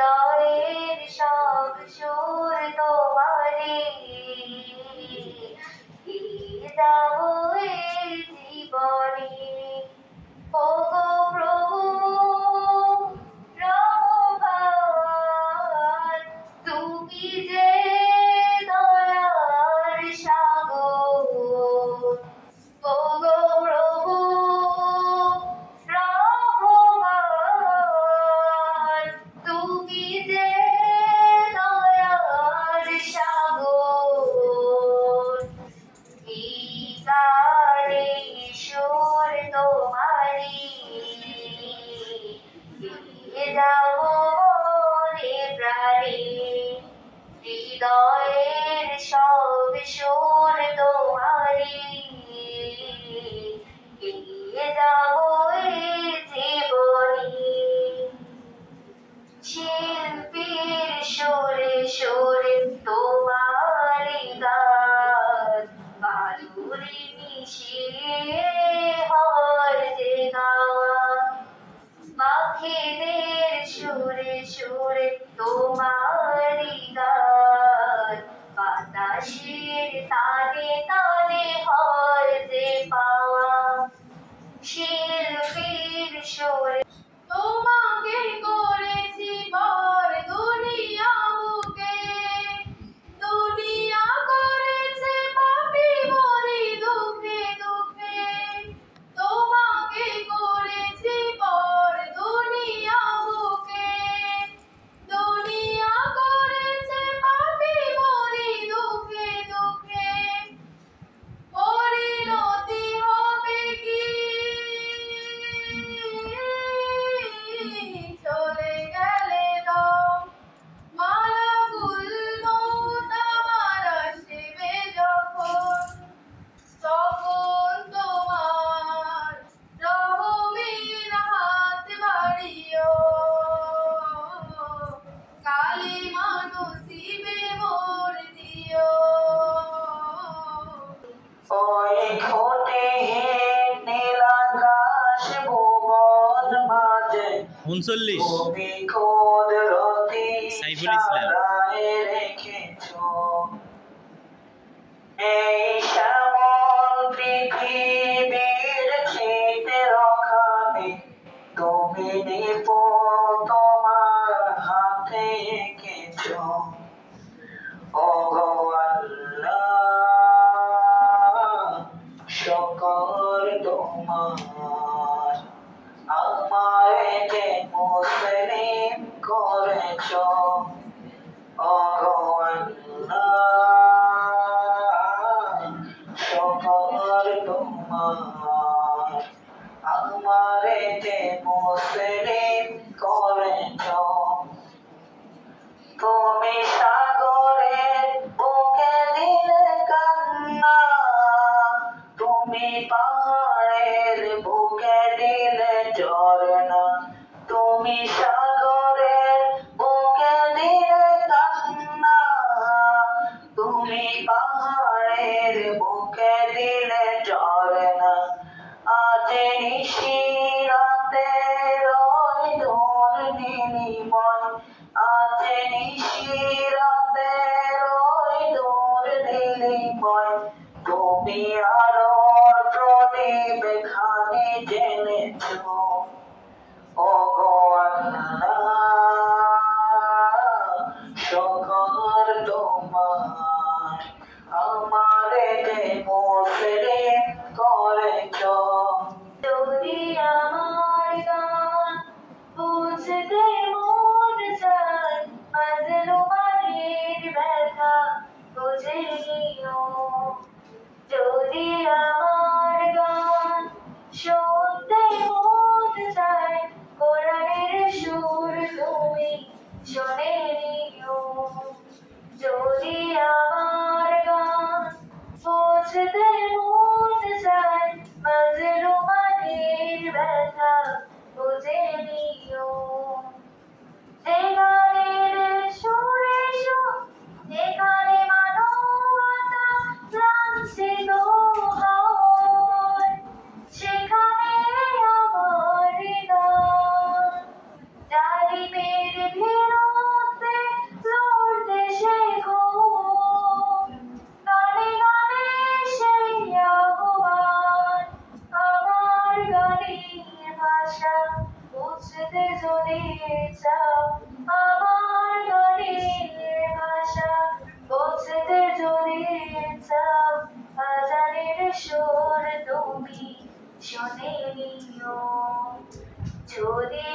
হৃদয়ের সব সুর তোমারি দাও এই জীবনে ওগো প্রভু রহমান তুমি যে দয়ার সাগর ওগো প্রভু রহমান তুমি যে দয়ার সাগর গানে সুর তোমারি যাও মনে প্রাণে হৃদয়ের সব সুর তোমারি যাও এই জীবনে শিল্পীর সুরে সুরে তোমার গান মাধুরী মিশিয়ে হয় যে গাওয়া পাখিদের সুরে সুরে তোমার গান বাতাসের তানে তানে হয় যে পাওয়া শিল্পীর সুরে তোমাকে করেছি বর দুনিয়া বুকে দুনিয়া করেছে পাপী মরি দুঃখে দুঃখে তোমাকে করেছি বর দুনিয়া বুকে দুনিয়া করেছে পাপী মরি দুঃখে দুঃখে পরিণতি হবে কি চলে গেলে দম মালাকুল মউত আমার আসবে যখন তখন তোমার রহমের হাত বাড়িও কালিমা নসিবে মোর দিও ওই ঠোঁটে নীলাকাশ ভুবন মাঝে 39 তুমি কুদরতি সাইফুল ইসলাম। সাজায় রেখেছো এই শ্যামল পৃথিবীর ছিটে রখানে তুমি নিপুণ তোমার হাতে এঁকেছো ওগো আল্লাহ শুকর তোমার আমারে যে মুসলিম করেছো ওগো আল্লাহ শুকর তোমার আমারে যে মুসলিম করেছো তুমি সাগরের বুকে দিলে কান্না তুমি পাহাড়ের বুকে দিলে ঝরনা তুমি সাগরের বুকে দিলে কান্না তুমি পাহাড়ের বুকে দিলে ঝরনা আজ নিশিরাতে রয় ধর বিনিময় আজ নিশিরাতে রয় ধর বিনিময় তুমি আলোর প্রদীপ খানি জেনেছো ওগো আল্লাহ শুকর তোমার আমারে যে মুসলিম করেছো যদি আমার গান বুঝতে মন চায় মাজলুমানের ব্যথা বুঝে নিও যদি আমার গান শুনতে মন চায় কোরআনের সুর তুমি শুনে নিও যদি আমার গান বুঝতে মন চায় মাজলুমানের ব্যথা বুঝে নিও যে গানের সুরে সুর যেখানে মানবতা লাঞ্ছিত হয় সেখানে আমার গান জালিমের বিরুদ্ধে যদি চাও আমার গানের ভাষা বুঝতে যদি চাও আজানের সুর তুমি শুনে নিও যদি